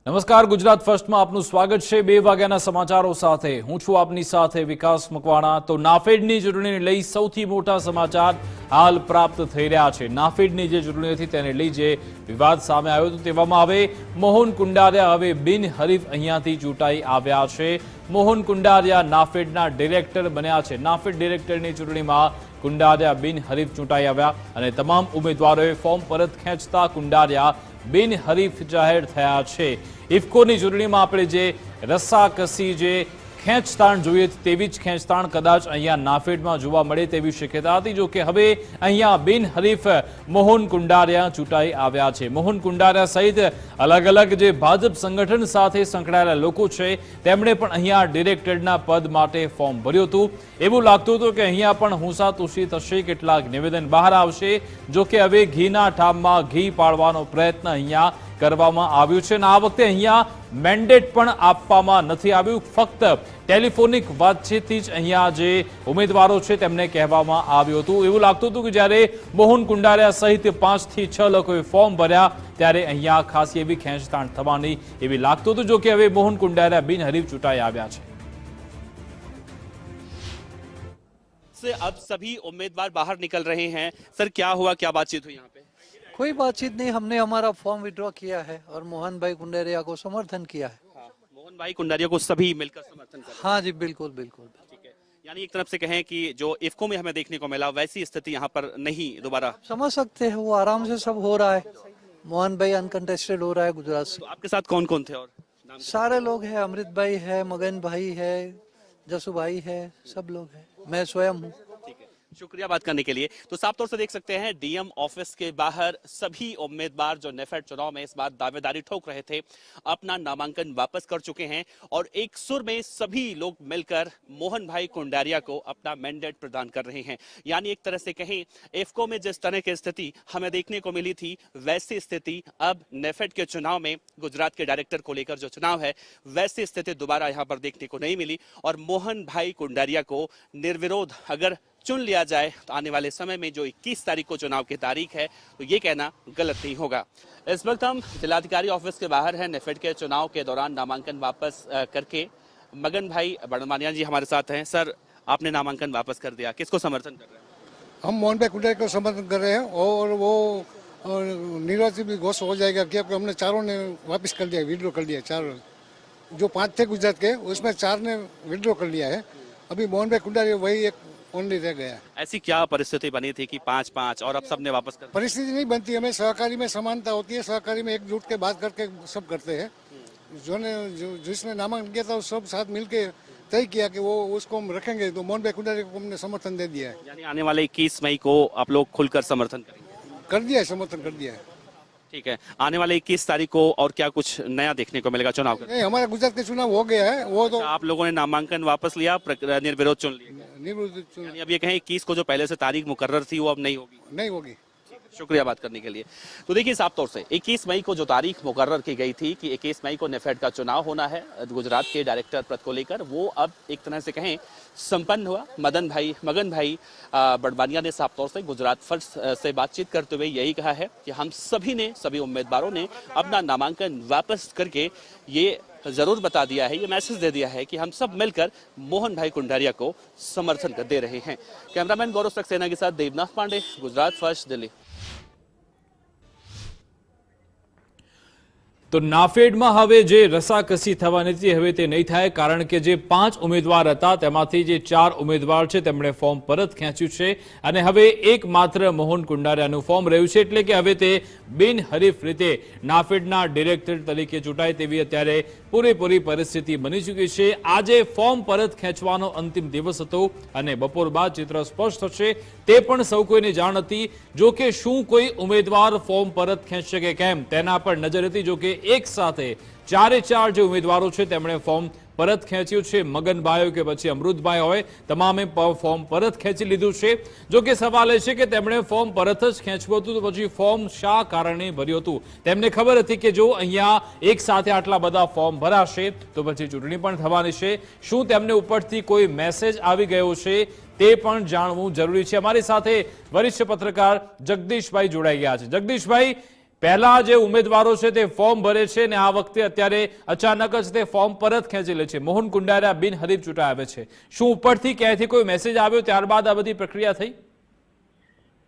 નમસ્કાર, ગુજરાત ફર્સ્ટમાં આપનું સ્વાગત છે। 2 વાગ્યાના સમાચારો સાથે હું છું આપની સાથે વિકાસ મકવાણા। તો નાફેડની ચૂંટણીને લઈ સૌથી મોટા સમાચાર હાલ પ્રાપ્ત થઈ રહ્યા છે। નાફેડની જે ચૂંટણી હતી તેને લઈ જે વિવાદ સામે આવ્યો હતો તેવામાં હવે મોહન કુંડારિયા હવે બિનહરીફ અહીંયાથી ચૂંટાઈ આવ્યા છે। મોહન કુંડારિયા નાફેડના ડિરેક્ટર બન્યા છે। નાફેડ ડિરેક્ટરની ચૂંટણીમાં કુંડારિયા બિનહરીફ ચૂંટાઈ આવ્યા અને તમામ ઉમેદવારોએ ફોર્મ પરત ખેંચતા કુંડારિયા બિનહરીફ જાહેર થયા છે। ઇફકોની ચૂંટણીમાં આપણે જે રસ્સાકસી જે ખેંચતાણ જોઈએ તેવી જ ખેંચતાણ કદાચ અહીંયા નાફેડમાં જોવા મળે તેવી શક્યતા હતી। જો કે હવે અહીંયા બિનહરીફ મોહન કુંડારિયા ચૂંટાઈ આવ્યા છે। મોહન કુંડારિયા સહિત અલગ અલગ જે ભાજપ સંગઠન સાથે સંકળાયેલા લોકો છે તેમણે પણ અહીંયા ડિરેક્ટરના પદ માટે ફોર્મ ભર્યું હતું। એવું લાગતું હતું કે અહીંયા પણ હુંસાતુસી થશે, કેટલાક નિવેદન બહાર આવશે। જો કે હવે ઘીના ઠામમાં ઘી પાડવાનો પ્રયત્ન અહીંયા કરવામાં આવ્યું છે અને આ વખતે અહીંયા મેન્ડેટ પણ આપવામાં નથી આવ્યું। ફક્ત ટેલિફોનિક વાતચીતથી જ અહીંયા જે ઉમેદવારો છે તેમને કહેવામાં આવ્યું હતું। એવું લાગતું હતું કે જ્યારે મોહન કુંડારિયા સહિત 5 થી 6 લોકોએ ફોર્મ ભર્યા ત્યારે અહીંયા ખાસી એવી ખેંચતાણ થવાની એવી લાગતું હતું। જો કે હવે મોહન કુંડારિયા બિનહરીફ ચૂંટાઈ આવ્યા છે। से अब सभी उम्मीदवार बाहर निकल रहे हैं। सर क्या हुआ, क्या बातचीत हुई यहाँ पे? कोई बातचीत नहीं, हमने हमारा फॉर्म विड्रॉ किया है और मोहन भाई कुंडारिया को समर्थन किया है। हाँ, मोहन भाई कुंडारिया को सभी मिलकर समर्थन कर रहे हैं। हाँ जी, बिल्कुल बिल्कुल। ठीक है, यानी एक तरफ से कहें कि जो इफ्को में हमें देखने को मिला वैसी स्थिति यहाँ पर नहीं दोबारा। समझ सकते हैं, वो आराम से सब हो रहा है। मोहन भाई अनकंटेस्टेड हो रहा है गुजरात से। तो आपके साथ कौन कौन थे और नाम? सारे लोग हैं, अमृत भाई है, मगन भाई है, जसू भाई है, सब लोग हैं, मैं स्वयं हूँ। ठीक है, शुक्रिया बात करने के लिए। तो साफ तौर से देख सकते हैं डीएम ऑफिस के बाहर सभी उम्मीदवार जो नेफेड चुनाव में इस बार दावेदारी ठोक रहे थे अपना नामांकन वापस कर चुके हैं और एक सुर में सभी लोग मिलकर मोहन भाई कुंडारिया को अपना मैंडेट प्रदान कर रहे हैं। यानी एक तरह से कहें इफ्को में जिस तरह की स्थिति हमें देखने को मिली थी वैसी स्थिति अब नेफेड के चुनाव में गुजरात के डायरेक्टर को लेकर जो चुनाव है वैसी स्थिति दोबारा यहाँ पर देखने को नहीं मिली और मोहन भाई कुंडारिया को निर्विरोध अगर चुन लिया जाए तो आने वाले समय में जो 21 तारीख को चुनाव की तारीख है तो ये कहना गलत नहीं होगा। इस वक्त हम जिलाधिकारी ऑफिस के बाहर हैं। नेफेड के चुनाव के दौरान नामांकन वापस करके मगन भाई बड़मानिया जी हमारे साथ हैं। सर, आपने नामांकन वापस कर दिया, किसको समर्थन कर रहे हैं? हम मोहन भाई कुंडारिया को समर्थन कर रहे हैं और वो निर्वाचित भी घोषित हो जाएगा क्योंकि हमने चारों ने वापस कर दिया, विड्रॉ कर दिया। चारों जो 5 थे गुजरात के उसमें 4 ने विड्रॉ कर लिया है। अभी मोहन भाई कुंडारिया वही एक ओनली रह गया। ऐसी क्या परिस्थिति बनी थी कि 5-5 और अब सबने वापस कर? परिस्थिति नहीं बनती, हमें सहकारी में समानता होती है, सहकारी में एकजुट के बात करके सब करते हैं। जिसने नामांकन किया था वो सब साथ मिलके तय किया कि वो उसको हम रखेंगे, तो मोहन भाई कुंडारिया को हमने समर्थन दे दिया है। यानी आने वाले 21 मई को आप लोग खुलकर समर्थन करेंगे? कर दिया है, समर्थन कर दिया है। ठीक है, आने वाले 21 तारीख को और क्या कुछ नया देखने को मिलेगा चुनाव का? नहीं, हमारा गुजरात के चुनाव हो गया है, वो तो आप लोगों ने नामांकन वापस लिया, निर्विरोध चुन लिया। निर्विरोध यानी अब ये कहें 21 को जो पहले से तारीख मुकर्रर थी वो अब नहीं होगी? नहीं होगी। शुक्रिया बात करने के लिए। तो देखिए साफ तौर से 21 मई को जो तारीख मुकर्रर की गई थी कि 21 मई को नेफेड का चुनाव होना है गुजरात के डायरेक्टर पद को लेकर, वो अब एक तरह से कहें संपन्न हुआ। मगन भाई बड़बानिया ने साफ तौर से गुजरात फर्स्ट से बातचीत करते हुए यही कहा है कि हम सभी उम्मीदवारों ने अपना नामांकन वापस करके ये जरूर बता दिया है, ये मैसेज दे दिया है कि हम सब मिलकर मोहन भाई कुंडारिया को समर्थन कर दे रहे हैं। कैमरामैन गौरव सक्सेना के साथ देवनाथ पांडे, गुजरात फर्स्ट, दिल्ली। તો નાફેડમાં હવે જે રસાકસી થવાની હતી હવે તે નહીં થાય, કારણ કે જે 5 ઉમેદવાર હતા તેમાંથી જે 4 ઉમેદવાર છે તેમણે ફોર્મ પરત ખેંચ્યું છે અને હવે એકમાત્ર મોહન કુંડારિયાનું ફોર્મ રહ્યું છે, એટલે કે હવે તે બિનહરીફ રીતે નાફેડના ડિરેક્ટર તરીકે ચૂંટાય તેવી અત્યારે પૂરેપૂરી પરિસ્થિતિ બની ચૂકી છે। આજે ફોર્મ પરત ખેંચવાનો અંતિમ દિવસ હતો અને બપોર બાદ ચિત્ર સ્પષ્ટ થશે તે પણ સૌ કોઈને જાણ હતી। જો કે શું કોઈ ઉમેદવાર ફોર્મ પરત ખેંચશે કે કેમ તેના પર નજર હતી। જો કે એક સાથે 4 જે ઉમેદવારો છે તેમણે ફોર્મ પરત ખેંચ્યું છે। મગનભાઈ કે પછી અમૃતભાઈ હોય તમામે ફોર્મ પરત ખેંચી લીધું છે। જો કે સવાલ એ છે કે તેમણે ફોર્મ પરત જ ખેંચવું હતું તો પછી ફોર્મ શા કારણે ભર્યું હતું? તેમને ખબર હતી કે જો અહીંયા એક સાથે આટલા બધા ફોર્મ ભરાશે તો પછી ચૂંટણી પણ થવાની છે। શું તેમને ઉપરથી કોઈ મેસેજ આવી ગયો છે તે પણ જાણવું જરૂરી છે। અમારી સાથે વરિષ્ઠ પત્રકાર જગદીશભાઈ જોડાઈ ગયા છે। જગદીશભાઈ, પહેલા જે ઉમેદવારો છે તે ફોર્મ ભરે છે ને આ વખતે અત્યારે અચાનક જ તે ફોર્મ પરત ખેંચી લે છે. મોહન કુંડારિયા બિનહરીફ ચૂંટાયા આવે છે. શું ઉપરથી ક્યાંયથી કોઈ મેસેજ આવ્યો ત્યારબાદ આ બધી પ્રક્રિયા થઈ?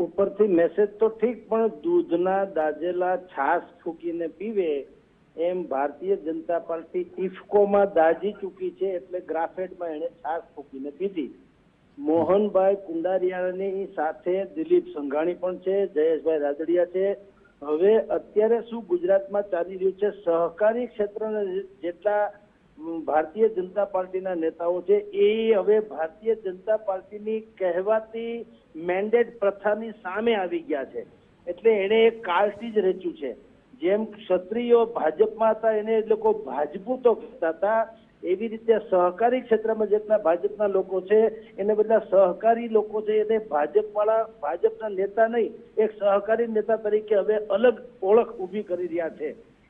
ઉપરથી મેસેજ તો ઠીક, પણ દૂધના દાજેલા છાશ ફૂકીને પીવે એમ ભારતીય જનતા પાર્ટી ઇફકોમાં દાજી ચૂકી છે, એટલે ગ્રાફેડમાં એને છાશ ફૂકીને પીધી. મોહનભાઈ કુંડારિયાની સાથે દિલીપ સંઘાણી પણ છે, જયેશભાઈ રાદડિયા છે. હવે અત્યારે શું ગુજરાતમાં ચાલી રહ્યું છે, સહકારી ક્ષેત્રના જેટલા ભારતીય જનતા પાર્ટીના નેતાઓ છે એ હવે ભારતીય જનતા પાર્ટીની કહેવાતી મેન્ડેટ પ્રથાની સામે આવી ગયા છે. એટલે એને એક કાળથી જ રચ્યું છે. જેમ ક્ષત્રિયો ભાજપમાં હતા એને એ લોકો ભાજપૂતો કહેતા હતા, એવી રીતે સહકારી ક્ષેત્રમાં જેટલા ભાજપના લોકો છે એને બધા સહકારી લોકો છે એને ભાજપના નેતા નહીં, એક સહકારી નેતા તરીકે હવે અલગ ઓળખ ઊભી કરી રહ્યા છે.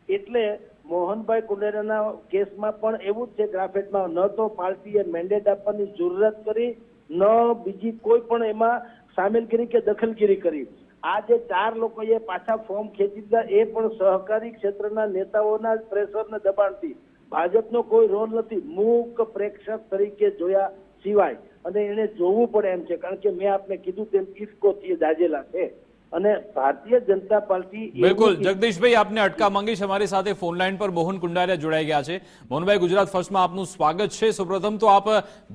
એટલે મોહનભાઈ કુંડારિયાના કેસમાં પણ એવું જ છે. ગ્રાફેટમાં ન તો પાર્ટીએ મેન્ડેટ આપવાની જરૂરત કરી, ન બીજી કોઈ પણ એમાં સામેલગીરી કે દખલગીરી કરી. આ જે 4 લોકોએ પાછા ફોર્મ ખેંચી દીધા એ પણ સહકારી ક્ષેત્રના નેતાઓના પ્રેશરને દબાણથી, ભાજપનો કોઈ રોલ નથી. મૂક પ્રેક્ષક તરીકે જોયા સિવાય, અને એને જોવું પડે એમ છે, કારણ કે મેં આપને કીધું તેમ ઇફકોથી દાજેલા છે. અને ભારતીય જનતા પાર્ટી બિલકુલ જગદીશભાઈ આપને અટકા માંગીશ. અમારી સાથે ફોન લાઈન પર મોહન કુંડારિયા જોડાઈ ગયા છે. મોહનભાઈ, ગુજરાત ફર્સ્ટમાં આપનું સ્વાગત છે. સૌપ્રથમ તો આપ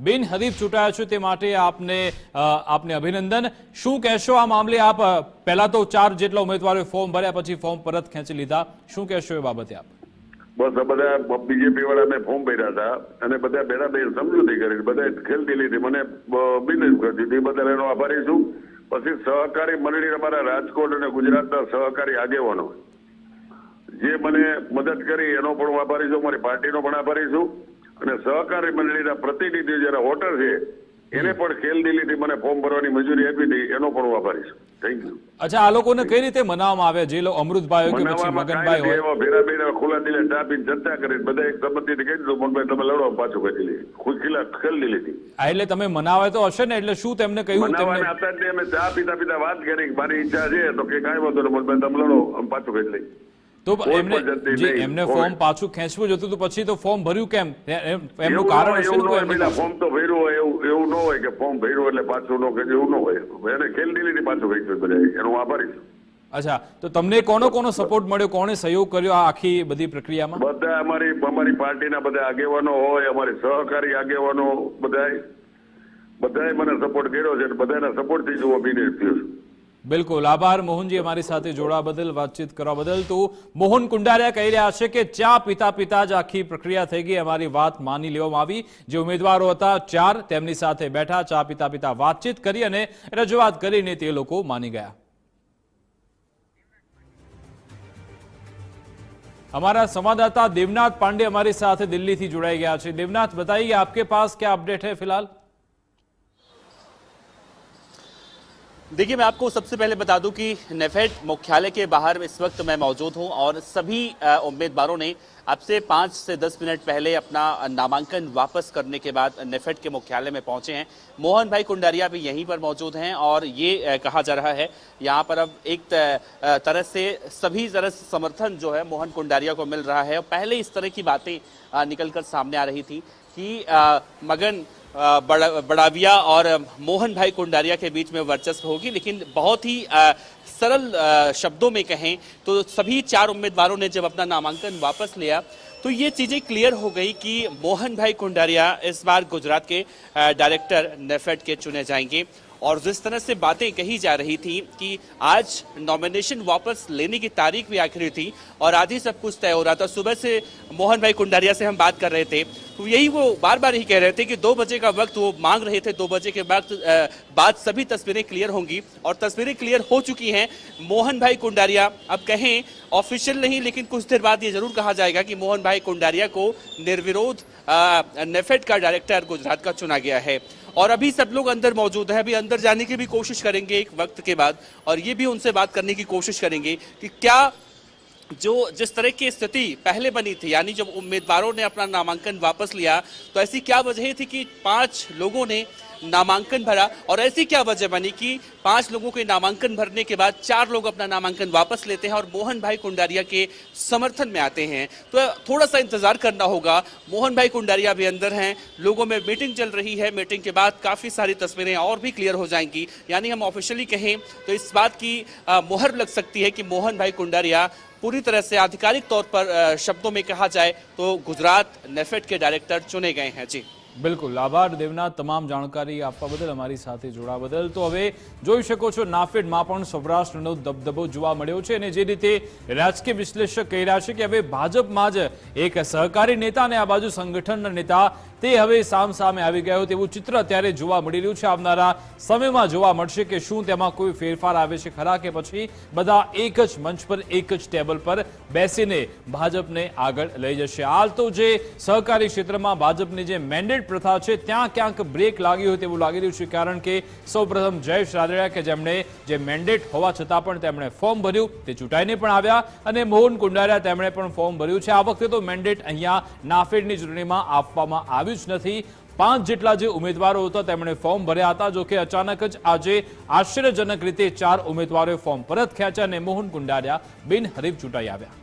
બિનહરીફ ચૂંટાયા છો તે માટે આપને અભિનંદન. શું કહેશો આ મામલે? આપ પહેલા તો 4 જેટલા ઉમેદવારોએ ફોર્મ ભર્યા, પછી ફોર્મ પરત ખેંચી લીધા. શું કહેશો એ બાબતે આપ? બસ આ બધા બીજેપી વાળા મેં ફોર્મ ભર્યા હતા અને બધા બેડા બે સમજૂતી કરી, બધા ખેલતી લીધી, મને બિનહરીફ કરી દીધી. બધા એનો આભારી છું. પછી સહકારી મંડળી અમારા રાજકોટ અને ગુજરાતના સહકારી આગેવાનો જે મને મદદ કરી એનો પણ હું આભારી છું, મારી પાર્ટીનો પણ આભારી છું. અને સહકારી મંડળીના પ્રતિનિધિ જયારે વોટર છે એને પણ ખેલદિલીથી મને ફોર્મ ભરવાની મંજૂરી આપી હતી, એનો પણ હું આભારી છું. Thank you. અચ્છા, આ લોકોને કઈ રીતે મનાવવામાં આવે? જે અમૃતભાઈ હોય કે પછી મગનભાઈ હોય, ભેરા ભેરા ખુલ્લા દિલે ચા પીને ચર્ચા કરી, બધા એક સંમતિથી કહી દીધું મોહનભાઈ તમે લડો, પાછું કહી લીધી, ખેલી લીધી. એટલે તમે મનાવે તો હશે ને? એટલે શું તેમને કહ્યું? મનાવવાના હતા જ અમે ચા પીતા વાત કરી, મારી ઈચ્છા છે તો કે કાંઈ વાંધો નહીં મોહનભાઈ તમે લડો, પાછું કહી લઈ. તો એમને ફોર્મ પાછું ખેંચવું જોતું તો પછી તો ફોર્મ ભર્યું કેમ? એમનું કારણ હશે ને. ફોર્મ તો ભર્યું હોય એવું ન હોય કે ફોર્મ ભર્યું એટલે પાછું ન ખેંચ્યું, એવું ન હોય. એને ખેલદિલીથી પાછું ખેંચ્યું બધા, એનો આભારી છું. અચ્છા, તો તમને કોનો સપોર્ટ મળ્યો, કોણે સહયોગ કર્યો આ આખી બધી પ્રક્રિયામાં? બધા અમારી પાર્ટીના બધા આગેવાનો હોય, અમારી સહકારી આગેવાનો બધાએ મને સપોર્ટ કર્યો છે. બધાના સપોર્ટથી જ હું અભિનય થયો છું. બિલકુલ આભાર મોહનજી અમારી સાથે જોડાવા બદલ, વાતચીત કરવા બદલ. તો મોહન કુંડારિયા કહી રહ્યા છે કે ચા પીતા જ આખી પ્રક્રિયા થઈ ગઈ, અમારી વાત માની લેવામાં આવી. જે ઉમેદવારો હતા 4 તેમની સાથે બેઠા, ચા પીતા વાતચીત કરી અને રજૂઆત કરીને તે લોકો માની ગયા. हमारा संवाददाता देवनाथ पांडे हमारे साथ दिल्ली थी जुड़ाई गया है. देवनाथ, बताइए आपके पास क्या अपडेट है फिलहाल? देखिए, मैं आपको सबसे पहले बता दूं कि नेफेड मुख्यालय के बाहर इस वक्त मैं मौजूद हूं और सभी उम्मीदवारों ने अब से 5 से 10 मिनट पहले अपना नामांकन वापस करने के बाद नेफेड के मुख्यालय में पहुंचे हैं. मोहन भाई कुंडारिया भी यहीं पर मौजूद हैं और ये कहा जा रहा है यहाँ पर अब एक तरह से सभी तरह से समर्थन जो है मोहन कुंडारिया को मिल रहा है. पहले इस तरह की बातें निकलकर सामने आ रही थी कि मगन बड़ाविया और मोहन भाई कुंडारिया के बीच में वर्चस्व होगी, लेकिन बहुत ही सरल शब्दों में कहें तो सभी 4 उम्मीदवारों ने जब अपना नामांकन वापस लिया तो ये चीज़ें क्लियर हो गई कि मोहन भाई कुंडारिया इस बार गुजरात के डायरेक्टर नेफेड के चुने जाएंगे. और जिस तरह से बातें कही जा रही थी कि आज नॉमिनेशन वापस लेने की तारीख भी आखिरी थी और आज ही सब कुछ तय हो रहा था. सुबह से मोहन भाई कुंडारिया से हम बात कर रहे थे तो यही वो बार बार ही कह रहे थे कि 2 बजे का वक्त वो मांग रहे थे. 2 बजे के बाद सभी तस्वीरें क्लियर होंगी और तस्वीरें क्लियर हो चुकी हैं. मोहन भाई कुंडारिया, अब कहें ऑफिशियल नहीं लेकिन कुछ देर बाद ये जरूर कहा जाएगा कि मोहन भाई कुंडारिया को निर्विरोध नेफेड का डायरेक्टर गुजरात का चुना गया है. और अभी सब लोग अंदर मौजूद हैं, अभी अंदर जाने की भी कोशिश करेंगे एक वक्त के बाद और ये भी उनसे बात करने की कोशिश करेंगे कि क्या जो जिस तरह की स्थिति पहले बनी थी, यानी जब उम्मीदवारों ने अपना नामांकन वापस लिया, तो ऐसी क्या वजह थी कि 5 लोगों ने नामांकन भरा, और ऐसी क्या वजह बनी कि 5 लोगों के नामांकन भरने के बाद 4 लोग अपना नामांकन वापस लेते हैं और मोहन भाई कुंडारिया के समर्थन में आते हैं। तो थोड़ा सा इंतजार करना होगा। मोहन भाई कुंडारिया भी अंदर हैं, लोगों में मीटिंग चल रही है, मीटिंग के बाद काफी सारी तस्वीरें और भी क्लियर हो जाएंगी। यानी हम ऑफिशियली कहें तो इस बात की मुहर लग सकती है कि मोहन भाई कुंडारिया पूरी तरह से आधिकारिक तौर पर शब्दों में कहा जाए तो गुजरात नेफेड के डायरेक्टर चुने गए हैं। जी બિલકુલ, આભાર દેવનાથ, તમામ જાણકારી આપવા બદલ, અમારી સાથે જોડાવા બદલ। તો હવે જોઈ શકો છો નાફેડમાં પણ સૌરાષ્ટ્રનો દબદબો જોવા મળ્યો છે, અને જે રીતે રાજકીય વિશ્લેષક કહી રહ્યા છે કે હવે ભાજપમાં જ એક સહકારી નેતા અને આ બાજુ સંગઠનના નેતા તે હવે સામસામે આવી ગયો તેવું ચિત્ર અત્યારે જોવા મળી રહ્યું છે। આવનારા સમયમાં જોવા મળશે કે શું તેમાં કોઈ ફેરફાર આવે છે ખરા, કે પછી બધા એક જ મંચ પર એક જ ટેબલ પર બેસીને ભાજપને આગળ લઈ જશે। હાલ તો જે સહકારી ક્ષેત્રમાં ભાજપની જે મેન્ડેટ પ્રથા છે ત્યાં ક્યાંક બ્રેક લાગી હોય તેવું લાગી રહ્યું છે, કારણ કે સૌપ્રથમ જયેશ રાદડિયા કે જેમણે જે મેન્ડેટ હોવા છતાં પણ તેમણે ફોર્મ ભર્યું, તે ચૂંટાઈને પણ આવ્યા, અને મોહન કુંડારિયા તેમણે પણ ફોર્મ ભર્યું છે। આ વખતે તો મેન્ડેટ અહીંયા નાફેડની ચૂંટણીમાં આપવામાં આવ્યું જ નથી। 5 જેટલા જે ઉમેદવારો હતા તેમણે ફોર્મ ભર્યા હતા, જો કે અચાનક જ આજે આશ્ચર્યજનક રીતે 4 ઉમેદવારોએ ફોર્મ પરત ખેંચ્યા અને મોહન કુંડારિયા બિનહરીફ ચૂંટાઈ આવ્યા।